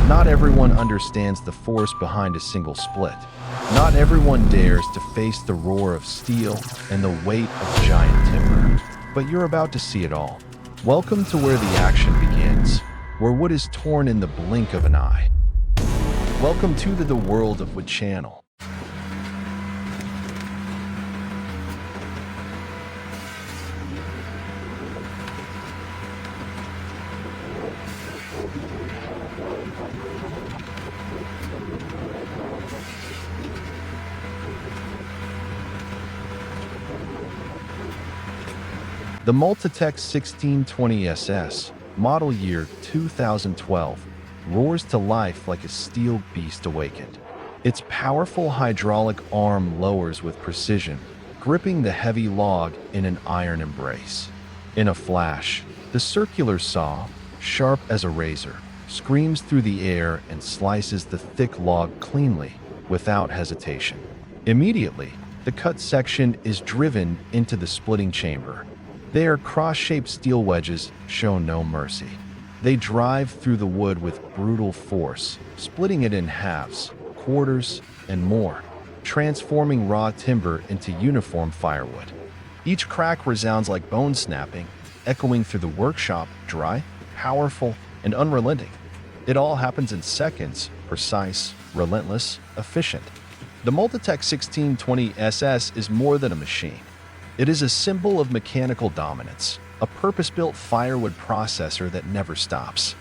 Not everyone understands the force behind a single split. Not everyone dares to face the roar of steel and the weight of giant timber. But you're about to see it all. Welcome to where the action begins, where wood is torn in the blink of an eye. Welcome to the world of Wood Channel. The Multitech 1620 SS, model year 2012, roars to life like a steel beast awakened. Its powerful hydraulic arm lowers with precision, gripping the heavy log in an iron embrace. In a flash, the circular saw, sharp as a razor, screams through the air and slices the thick log cleanly, without hesitation. Immediately, the cut section is driven into the splitting chamber. Their cross-shaped steel wedges show no mercy. They drive through the wood with brutal force, splitting it in halves, quarters, and more, transforming raw timber into uniform firewood. Each crack resounds like bone snapping, echoing through the workshop, dry, powerful, and unrelenting. It all happens in seconds, precise, relentless, efficient. The Multitech 1620 SS is more than a machine. It is a symbol of mechanical dominance, a purpose-built firewood processor that never stops.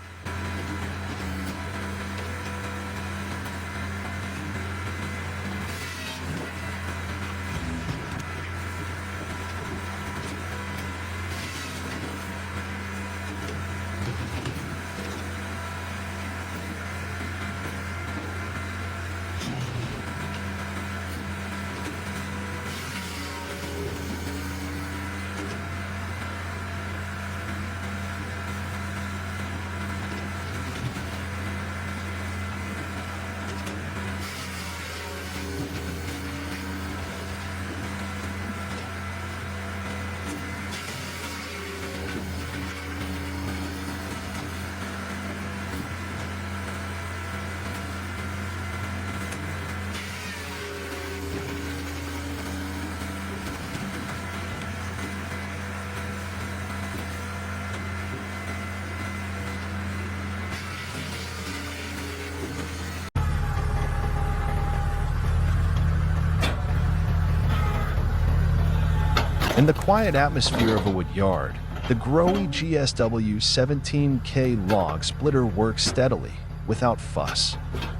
In the quiet atmosphere of a wood yard, the Growy GSW 17K log splitter works steadily, without fuss.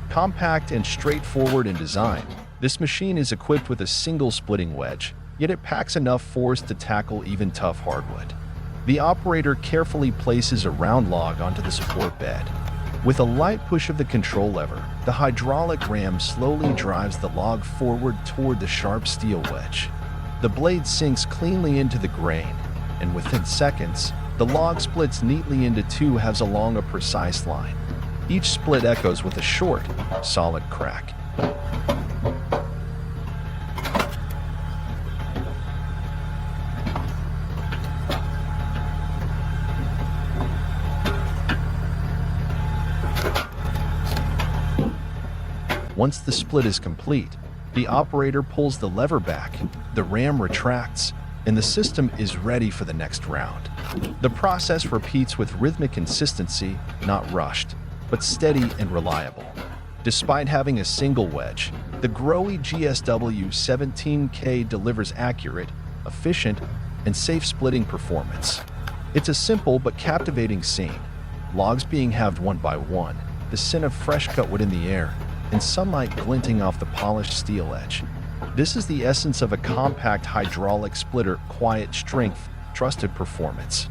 Compact and straightforward in design, this machine is equipped with a single splitting wedge, yet it packs enough force to tackle even tough hardwood. The operator carefully places a round log onto the support bed. With a light push of the control lever, the hydraulic ram slowly drives the log forward toward the sharp steel wedge. The blade sinks cleanly into the grain, and within seconds, the log splits neatly into two halves along a precise line. Each split echoes with a short, solid crack. Once the split is complete, the operator pulls the lever back, the ram retracts, and the system is ready for the next round. The process repeats with rhythmic consistency, not rushed, but steady and reliable. Despite having a single wedge, the Growy GSW 17K delivers accurate, efficient, and safe splitting performance. It's a simple but captivating scene. Logs being halved one by one, the scent of fresh cut wood in the air, and sunlight glinting off the polished steel edge. This is the essence of a compact hydraulic splitter: quiet strength, trusted performance.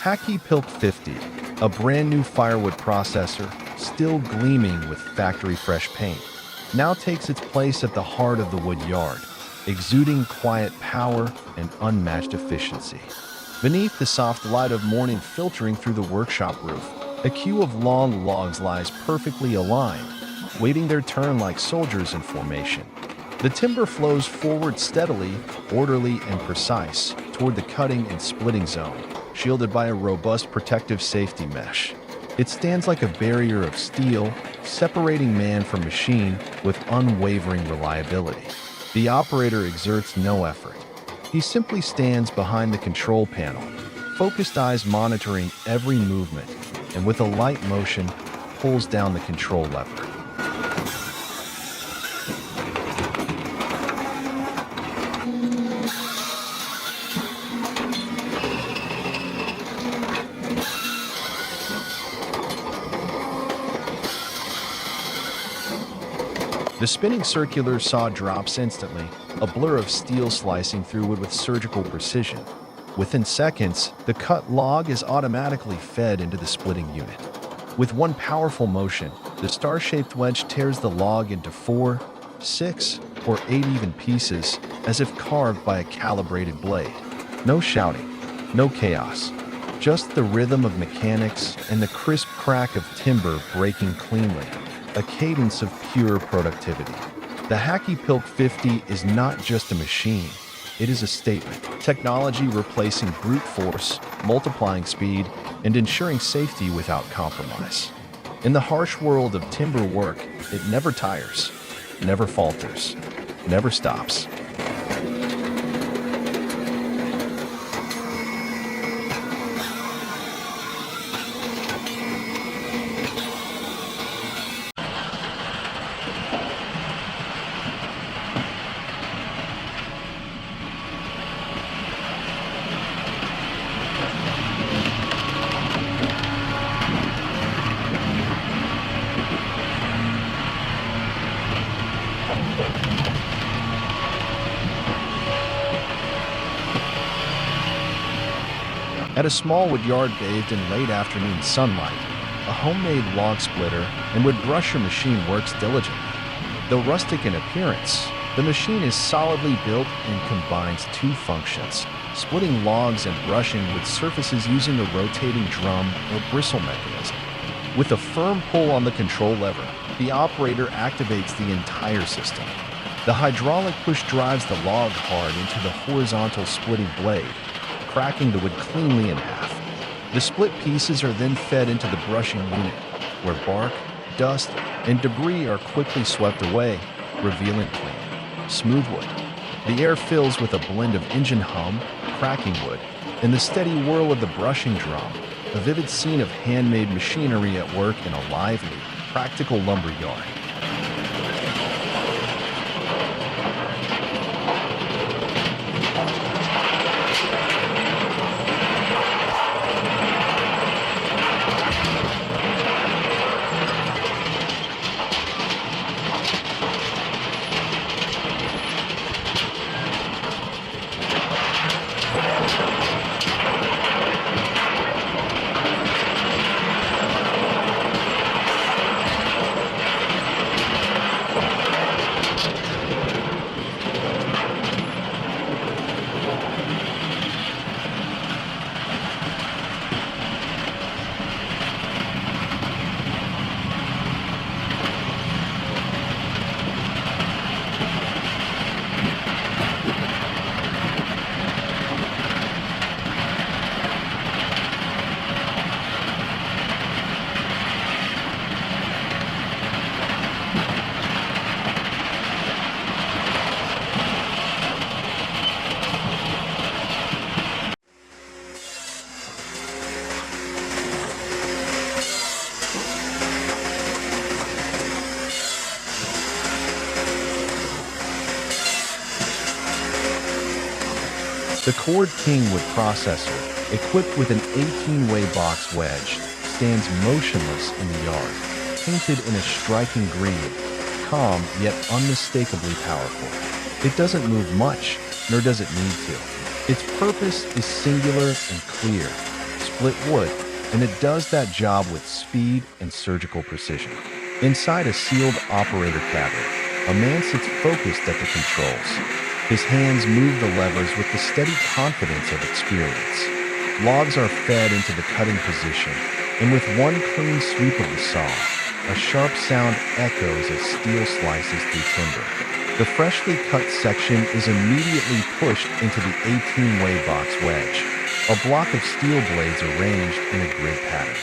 Hacky Pilk 50, a brand new firewood processor, still gleaming with factory fresh paint. now takes its place at the heart of the wood yard, exuding quiet power and unmatched efficiency. Beneath the soft light of morning filtering through the workshop roof, a queue of long logs lies perfectly aligned, waiting their turn like soldiers in formation. The timber flows forward steadily, orderly, and precise toward the cutting and splitting zone, shielded by a robust protective safety mesh. It stands like a barrier of steel, separating man from machine with unwavering reliability. The operator exerts no effort. He simply stands behind the control panel, focused eyes monitoring every movement, and with a light motion, pulls down the control lever. The spinning circular saw drops instantly, a blur of steel slicing through wood with surgical precision. Within seconds, the cut log is automatically fed into the splitting unit. With one powerful motion, the star-shaped wedge tears the log into 4, 6, or 8 even pieces, as if carved by a calibrated blade. No shouting, no chaos, just the rhythm of mechanics and the crisp crack of timber breaking cleanly. A cadence of pure productivity. The Hacky Pilk 50 is not just a machine, it is a statement. Technology replacing brute force, multiplying speed, and ensuring safety without compromise. In the harsh world of timber work, it never tires, never falters, never stops. At a small wood yard bathed in late afternoon sunlight, a homemade log splitter and wood brusher machine works diligently. Though rustic in appearance, the machine is solidly built and combines two functions: splitting logs and brushing wood surfaces using a rotating drum or bristle mechanism. With a firm pull on the control lever, the operator activates the entire system. The hydraulic push drives the log hard into the horizontal splitting blade, cracking the wood cleanly in half. The split pieces are then fed into the brushing unit, where bark, dust, and debris are quickly swept away, revealing clean, smooth wood. The air fills with a blend of engine hum, cracking wood, and the steady whirl of the brushing drum, a vivid scene of handmade machinery at work in a lively, practical lumber yard. The Cord King wood processor, equipped with an 18-way box wedge, stands motionless in the yard, painted in a striking green, calm yet unmistakably powerful. It doesn't move much, nor does it need to. Its purpose is singular and clear: split wood, and it does that job with speed and surgical precision. Inside a sealed operator cabinet, A man sits focused at the controls. His hands move the levers with the steady confidence of experience. Logs are fed into the cutting position, and with one clean sweep of the saw, a sharp sound echoes as steel slices through timber. The freshly cut section is immediately pushed into the 18-way box wedge, a block of steel blades arranged in a grid pattern.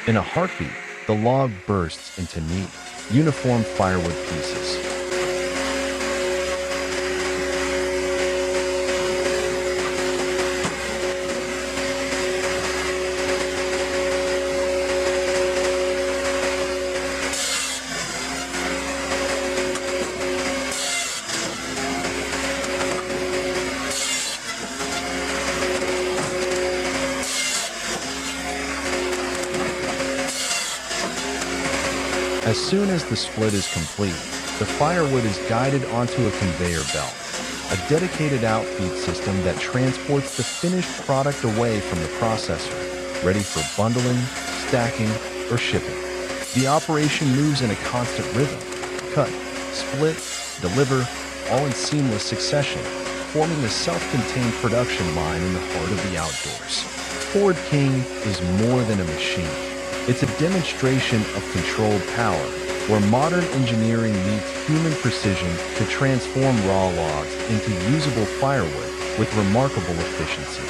In a heartbeat, the log bursts into neat, uniform firewood pieces. As soon as the split is complete, the firewood is guided onto a conveyor belt, a dedicated outfeed system that transports the finished product away from the processor, ready for bundling, stacking, or shipping. The operation moves in a constant rhythm: cut, split, deliver, all in seamless succession, forming a self-contained production line in the heart of the outdoors. Ford King is more than a machine. It's a demonstration of controlled power, where modern engineering meets human precision to transform raw logs into usable firewood with remarkable efficiency.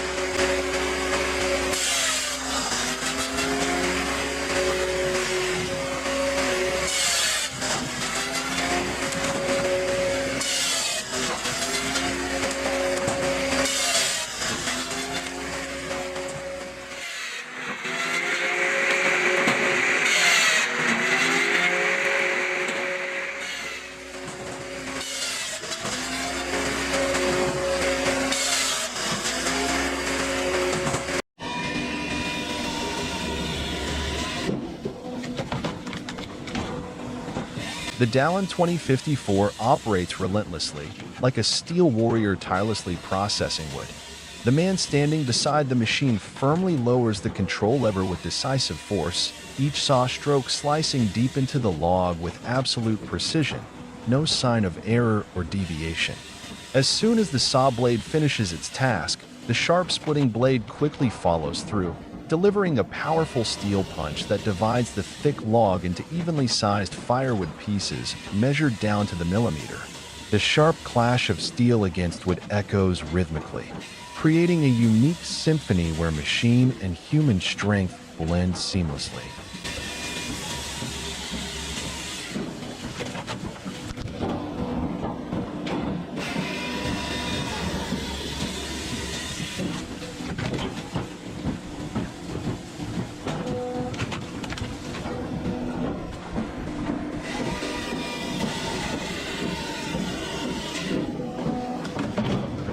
The Dallin 2054 operates relentlessly, like a steel warrior tirelessly processing wood. The man standing beside the machine firmly lowers the control lever with decisive force, each saw stroke slicing deep into the log with absolute precision, no sign of error or deviation. As soon as the saw blade finishes its task, the sharp splitting blade quickly follows through, delivering a powerful steel punch that divides the thick log into evenly sized firewood pieces measured down to the millimeter. The sharp clash of steel against wood echoes rhythmically, creating a unique symphony where machine and human strength blend seamlessly.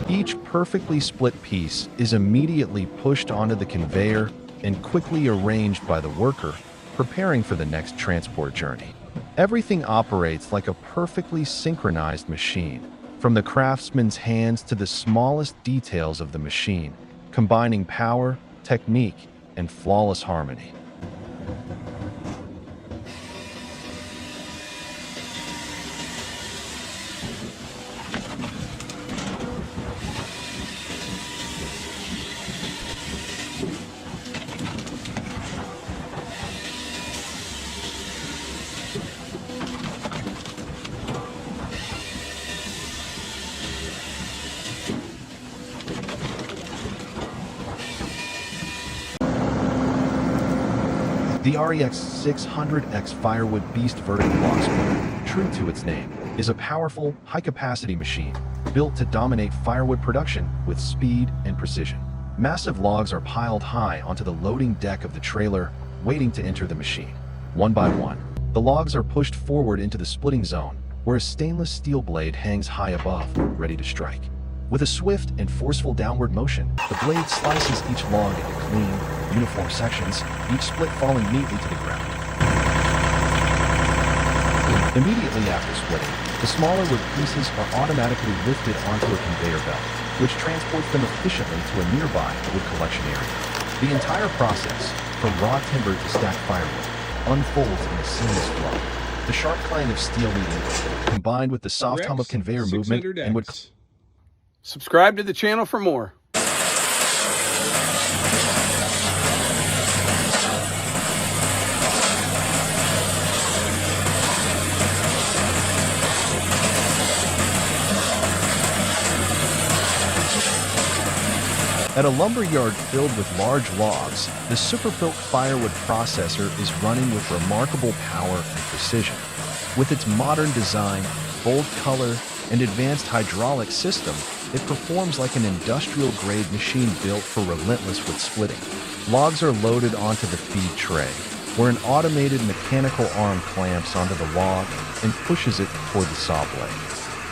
Each perfectly split piece is immediately pushed onto the conveyor and quickly arranged by the worker, preparing for the next transport journey. Everything operates like a perfectly synchronized machine, from the craftsman's hands to the smallest details of the machine, combining power, technique, and flawless harmony. The REX 600X Firewood Beast vertical log splitter, true to its name, is a powerful, high-capacity machine built to dominate firewood production with speed and precision. Massive logs are piled high onto the loading deck of the trailer, waiting to enter the machine. One by one, the logs are pushed forward into the splitting zone, where a stainless steel blade hangs high above, ready to strike. With a swift and forceful downward motion, the blade slices each log into clean, uniform sections, each split falling neatly to the ground. Immediately after splitting, the smaller wood pieces are automatically lifted onto a conveyor belt, which transports them efficiently to a nearby wood collection area. The entire process, from raw timber to stacked firewood, unfolds in a seamless flow. The sharp clang of steel meeting, combined with the soft hum of conveyor movement and wood. Subscribe to the channel for more. At a lumber yard filled with large logs, the super-built firewood processor is running with remarkable power and precision. With its modern design, bold color, and advanced hydraulic system, it performs like an industrial-grade machine built for relentless wood splitting. Logs are loaded onto the feed tray, where an automated mechanical arm clamps onto the log and pushes it toward the saw blade.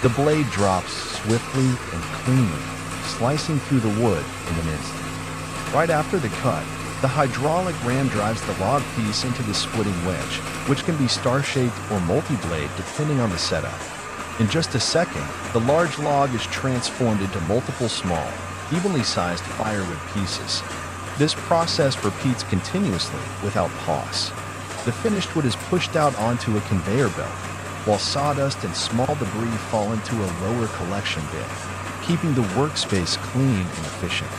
The blade drops swiftly and cleanly, slicing through the wood in an instant. Right after the cut, the hydraulic ram drives the log piece into the splitting wedge, which can be star-shaped or multi-blade depending on the setup. In just a second, the large log is transformed into multiple small, evenly sized firewood pieces. This process repeats continuously without pause. The finished wood is pushed out onto a conveyor belt, while sawdust and small debris fall into a lower collection bin, keeping the workspace clean and efficient.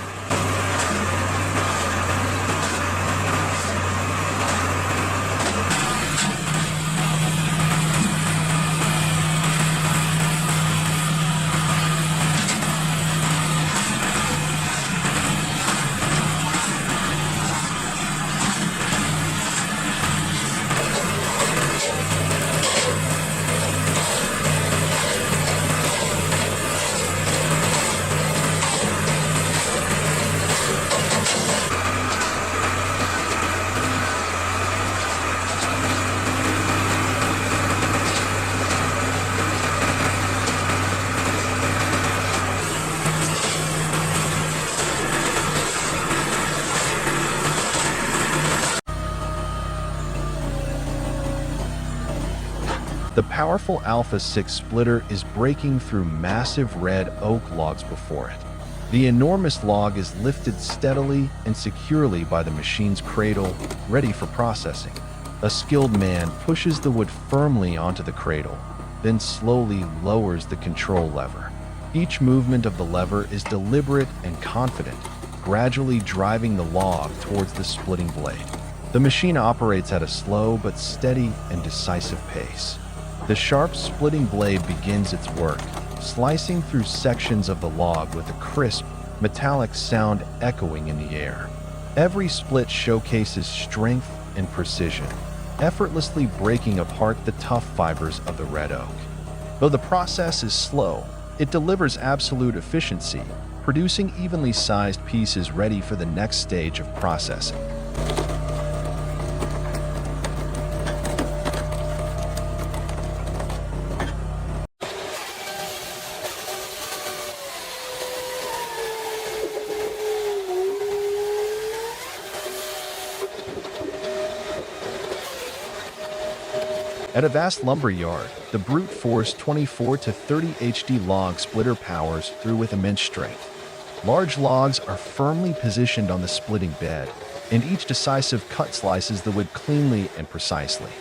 The powerful Alpha 6 splitter is breaking through massive red oak logs before it. The enormous log is lifted steadily and securely by the machine's cradle, ready for processing. A skilled man pushes the wood firmly onto the cradle, then slowly lowers the control lever. Each movement of the lever is deliberate and confident, gradually driving the log towards the splitting blade. The machine operates at a slow but steady and decisive pace. The sharp splitting blade begins its work, slicing through sections of the log with a crisp, metallic sound echoing in the air. Every split showcases strength and precision, effortlessly breaking apart the tough fibers of the red oak. Though the process is slow, it delivers absolute efficiency, producing evenly sized pieces ready for the next stage of processing. At a vast lumber yard, the brute force 24 to 30 HD log splitter powers through with immense strength. Large logs are firmly positioned on the splitting bed, and each decisive cut slices the wood cleanly and precisely.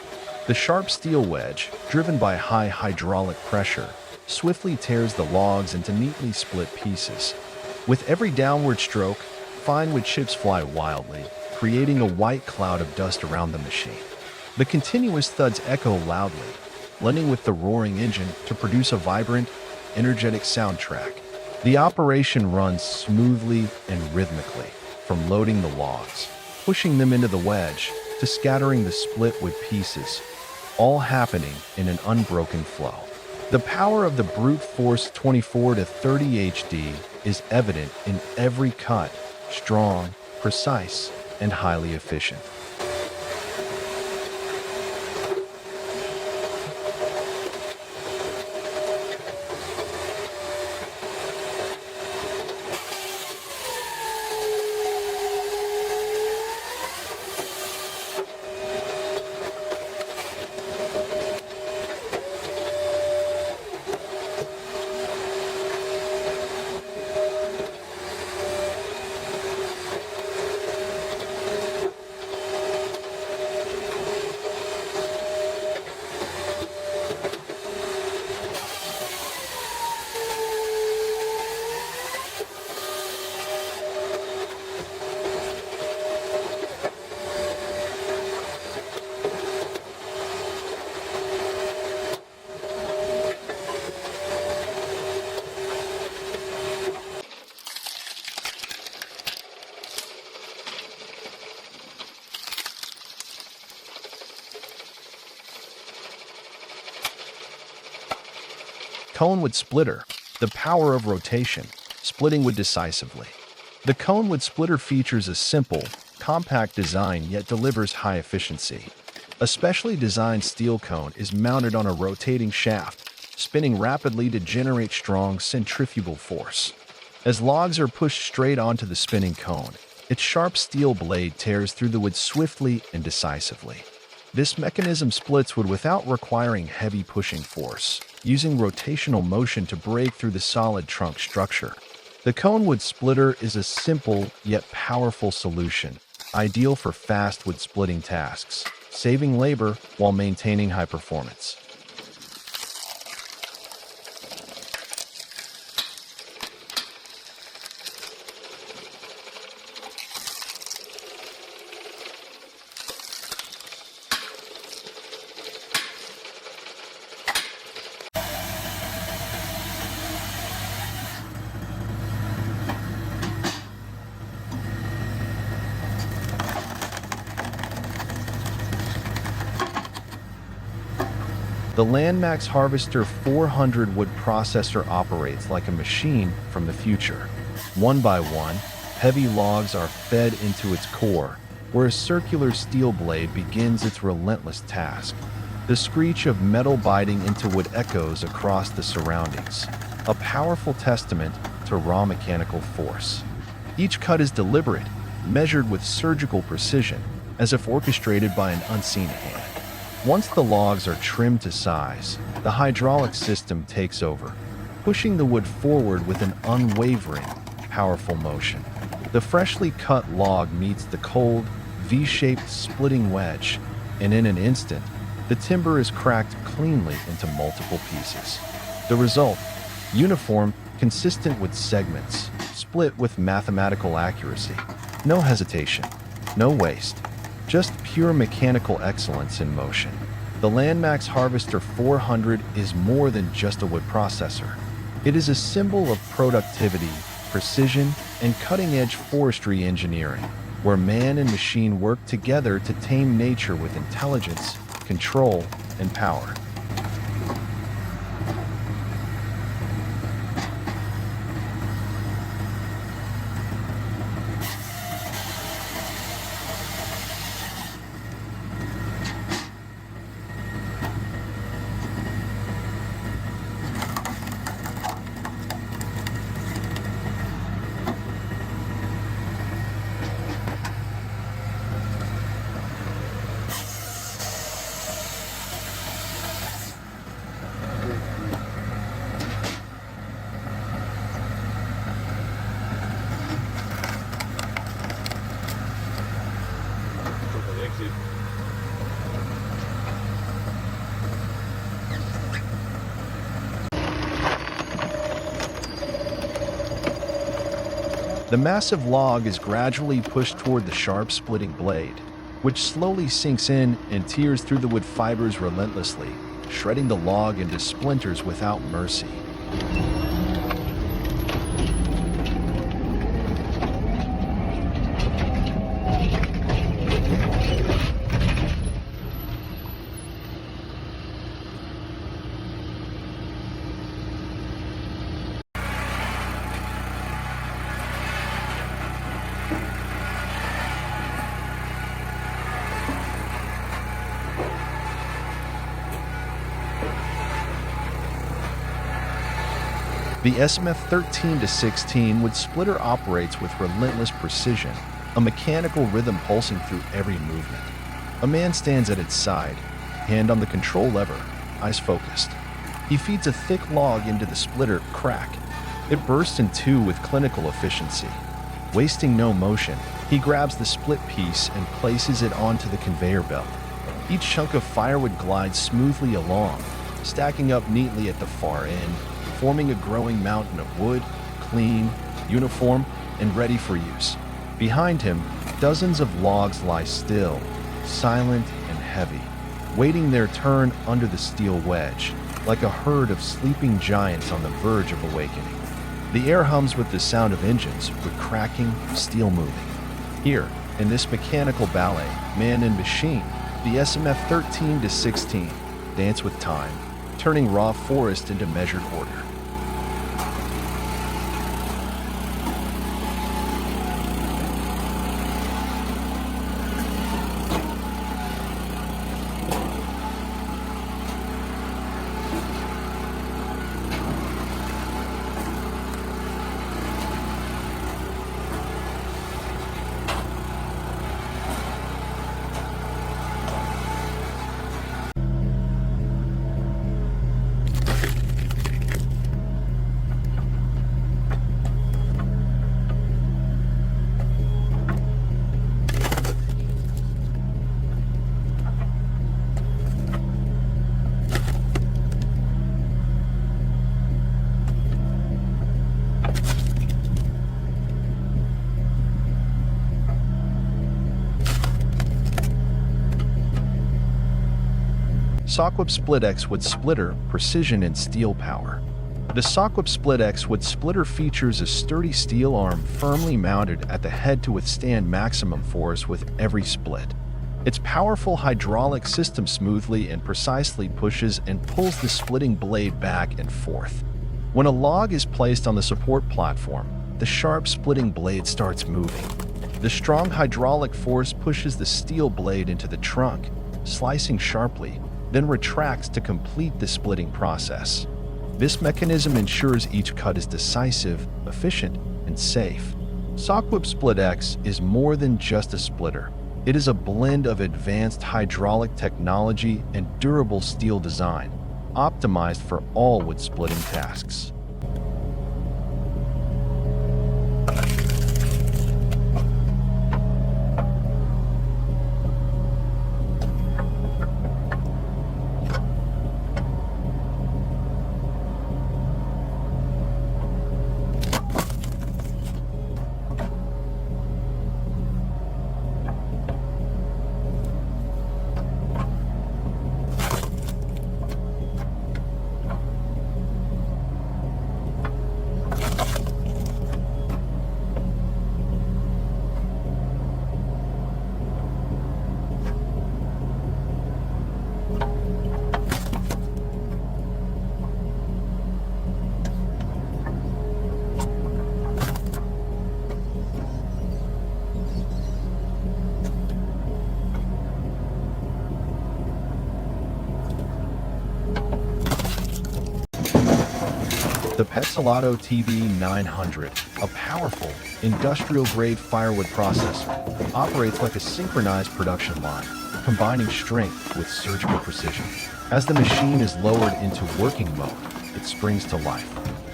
The sharp steel wedge, driven by high hydraulic pressure, swiftly tears the logs into neatly split pieces. With every downward stroke, fine wood chips fly wildly, creating a white cloud of dust around the machine. The continuous thuds echo loudly, blending with the roaring engine to produce a vibrant, energetic soundtrack. The operation runs smoothly and rhythmically, from loading the logs, pushing them into the wedge, to scattering the split wood pieces, all happening in an unbroken flow. The power of the brute force 24 to 30 HD is evident in every cut, strong, precise, and highly efficient. Cone wood splitter, the power of rotation, splitting wood decisively. The cone wood splitter features a simple, compact design yet delivers high efficiency. A specially designed steel cone is mounted on a rotating shaft, spinning rapidly to generate strong centrifugal force. As logs are pushed straight onto the spinning cone, its sharp steel blade tears through the wood swiftly and decisively. This mechanism splits wood without requiring heavy pushing force, using rotational motion to break through the solid trunk structure. The cone wood splitter is a simple yet powerful solution, ideal for fast wood splitting tasks, saving labor while maintaining high performance. The Landmax Harvester 400 wood processor operates like a machine from the future. One by one, heavy logs are fed into its core, where a circular steel blade begins its relentless task. The screech of metal biting into wood echoes across the surroundings, a powerful testament to raw mechanical force. Each cut is deliberate, measured with surgical precision, as if orchestrated by an unseen hand. Once the logs are trimmed to size, the hydraulic system takes over, pushing the wood forward with an unwavering, powerful motion. The freshly cut log meets the cold, V-shaped splitting wedge, and in an instant, the timber is cracked cleanly into multiple pieces. The result, uniform, consistent with segments, split with mathematical accuracy. No hesitation, no waste. Just pure mechanical excellence in motion. The Landmax Harvester 400 is more than just a wood processor. It is a symbol of productivity, precision, and cutting-edge forestry engineering, where man and machine work together to tame nature with intelligence, control, and power. The massive log is gradually pushed toward the sharp splitting blade, which slowly sinks in and tears through the wood fibers relentlessly, shredding the log into splinters without mercy. The SMF 13-16 wood splitter operates with relentless precision, a mechanical rhythm pulsing through every movement. A man stands at its side, hand on the control lever, eyes focused. He feeds a thick log into the splitter, crack. It bursts in two with clinical efficiency. Wasting no motion, he grabs the split piece and places it onto the conveyor belt. Each chunk of firewood glides smoothly along, stacking up neatly at the far end, forming a growing mountain of wood, clean, uniform, and ready for use. Behind him, dozens of logs lie still, silent and heavy, waiting their turn under the steel wedge, like a herd of sleeping giants on the verge of awakening. The air hums with the sound of engines, with cracking, steel moving. Here, in this mechanical ballet, man and machine, the SMF 13-16 dance with time, turning raw forest into measured order. Sockwhip Split X Wood Splitter, precision and steel power. The Sockwhip Split X Wood Splitter features a sturdy steel arm firmly mounted at the head to withstand maximum force with every split. Its powerful hydraulic system smoothly and precisely pushes and pulls the splitting blade back and forth. When a log is placed on the support platform, the sharp splitting blade starts moving. The strong hydraulic force pushes the steel blade into the trunk, slicing sharply, then retracts to complete the splitting process. This mechanism ensures each cut is decisive, efficient, and safe. Sockwhip Split X is more than just a splitter. It is a blend of advanced hydraulic technology and durable steel design, optimized for all wood splitting tasks. The Pezzolato TV900, a powerful, industrial-grade firewood processor, operates like a synchronized production line, combining strength with surgical precision. As the machine is lowered into working mode, it springs to life.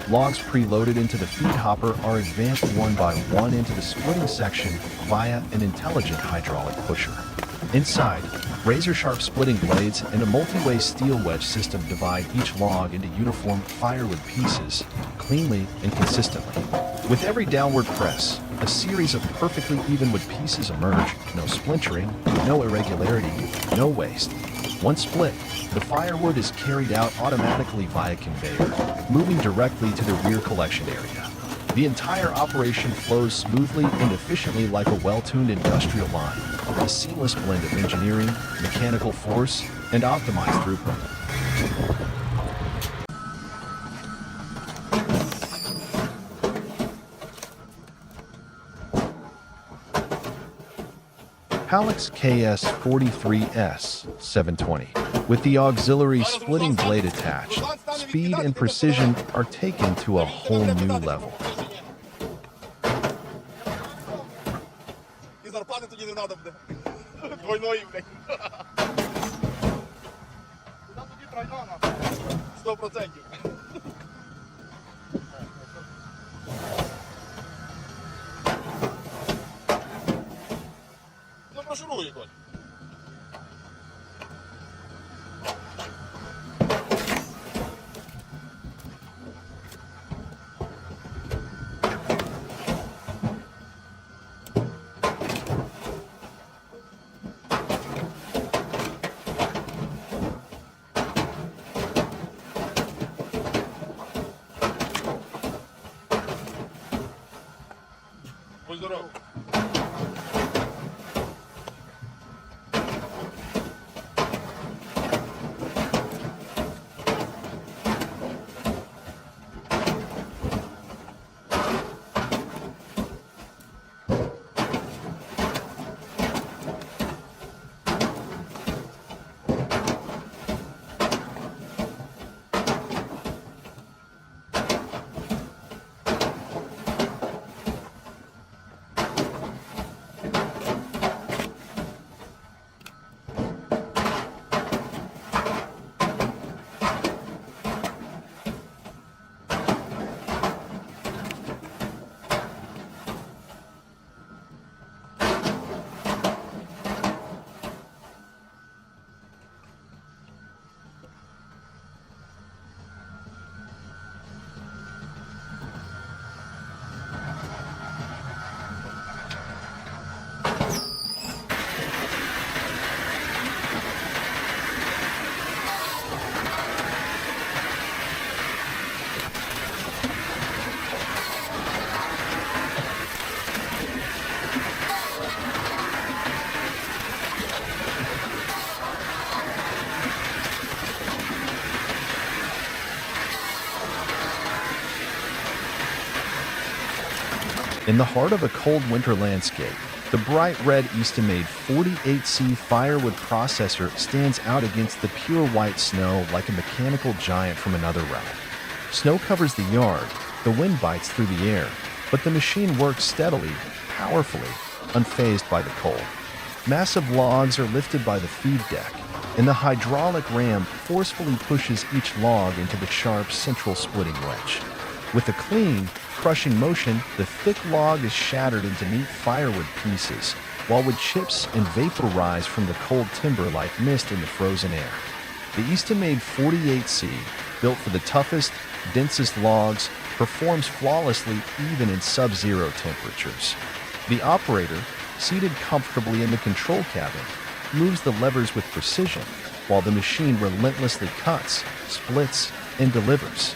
Logs preloaded into the feed hopper are advanced one by one into the splitting section via an intelligent hydraulic pusher. Inside, razor-sharp splitting blades and a multi-way steel wedge system divide each log into uniform firewood pieces, cleanly and consistently. With every downward press, a series of perfectly even wood pieces emerge, no splintering, no irregularity, no waste. Once split, the firewood is carried out automatically via conveyor, moving directly to the rear collection area. The entire operation flows smoothly and efficiently like a well-tuned industrial line, a seamless blend of engineering, mechanical force, and optimized throughput. Hallex KS43S 720. With the auxiliary splitting blade attached, speed and precision are taken to a whole new level. In the heart of a cold winter landscape, the bright red Eastamade 48C firewood processor stands out against the pure white snow like a mechanical giant from another realm. Snow covers the yard, the wind bites through the air, but the machine works steadily, powerfully, unfazed by the cold. Massive logs are lifted by the feed deck, and the hydraulic ram forcefully pushes each log into the sharp central splitting wedge. With a clean, crushing motion, the thick log is shattered into neat firewood pieces, while wood chips and vapor rise from the cold timber like mist in the frozen air. The Eastamade 48C, built for the toughest, densest logs, performs flawlessly even in sub-zero temperatures. The operator, seated comfortably in the control cabin, moves the levers with precision, while the machine relentlessly cuts, splits, and delivers.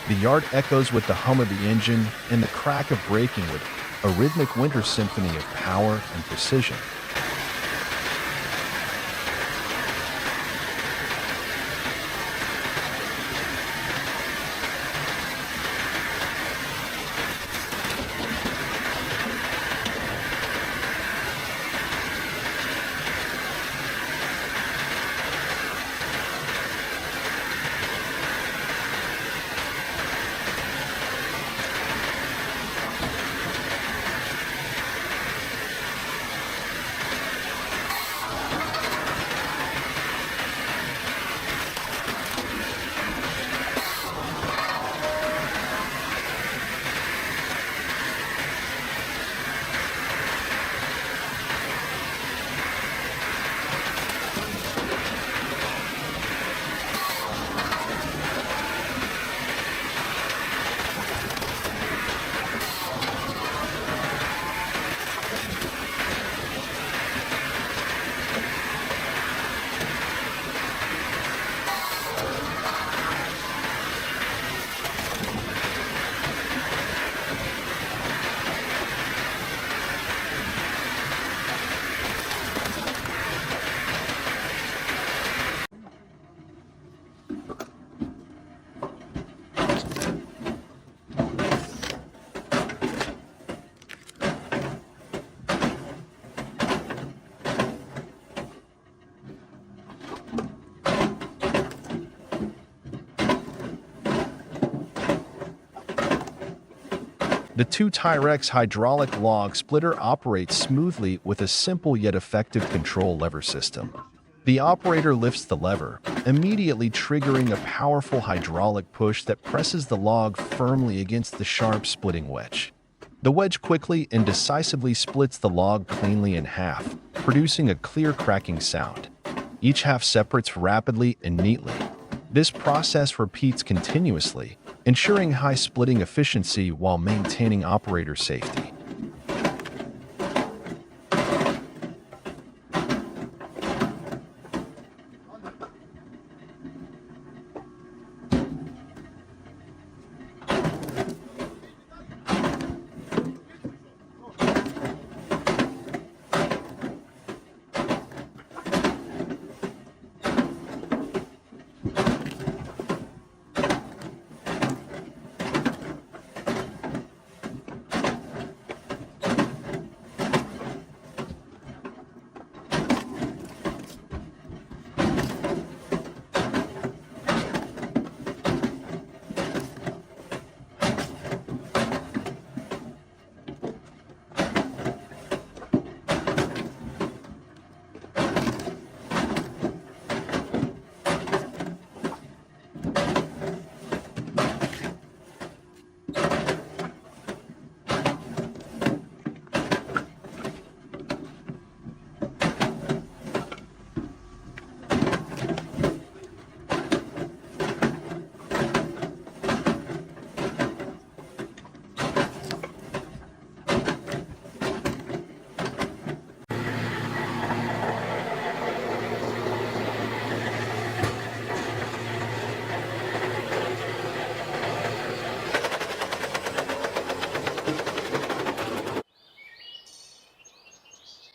The yard echoes with the hum of the engine and the crack of braking wood, a rhythmic winter symphony of power and precision. The 2-Tyrex hydraulic log splitter operates smoothly with a simple yet effective control lever system. The operator lifts the lever, immediately triggering a powerful hydraulic push that presses the log firmly against the sharp splitting wedge. The wedge quickly and decisively splits the log cleanly in half, producing a clear cracking sound. Each half separates rapidly and neatly. This process repeats continuously, ensuring high splitting efficiency while maintaining operator safety.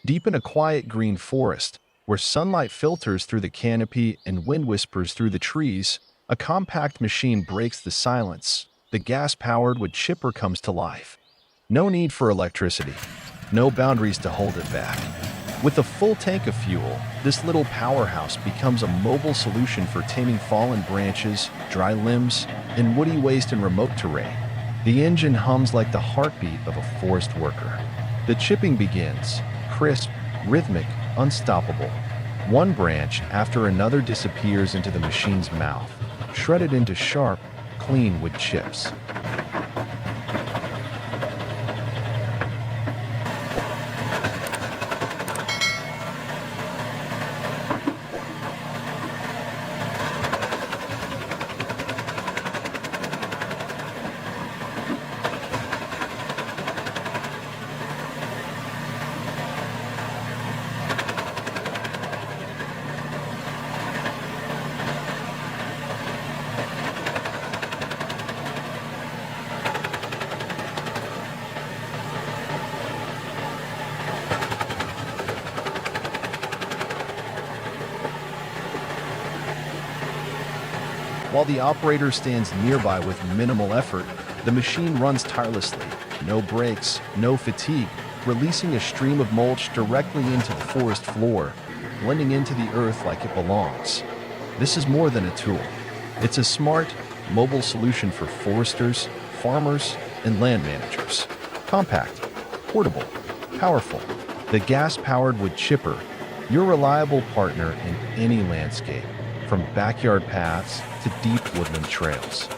Deep in a quiet green forest, where sunlight filters through the canopy and wind whispers through the trees, a compact machine breaks the silence. The gas-powered wood chipper comes to life. No need for electricity. No boundaries to hold it back. With a full tank of fuel, this little powerhouse becomes a mobile solution for taming fallen branches, dry limbs, and woody waste in remote terrain. The engine hums like the heartbeat of a forest worker. The chipping begins, crisp, rhythmic, unstoppable. One branch after another disappears into the machine's mouth, shredded into sharp, clean wood chips. While the operator stands nearby with minimal effort, the machine runs tirelessly. No brakes, no fatigue, releasing a stream of mulch directly into the forest floor, blending into the earth like it belongs. This is more than a tool. It's a smart, mobile solution for foresters, farmers, and land managers. Compact, portable, powerful. The gas-powered wood chipper, your reliable partner in any landscape, from backyard paths to deep woodland trails.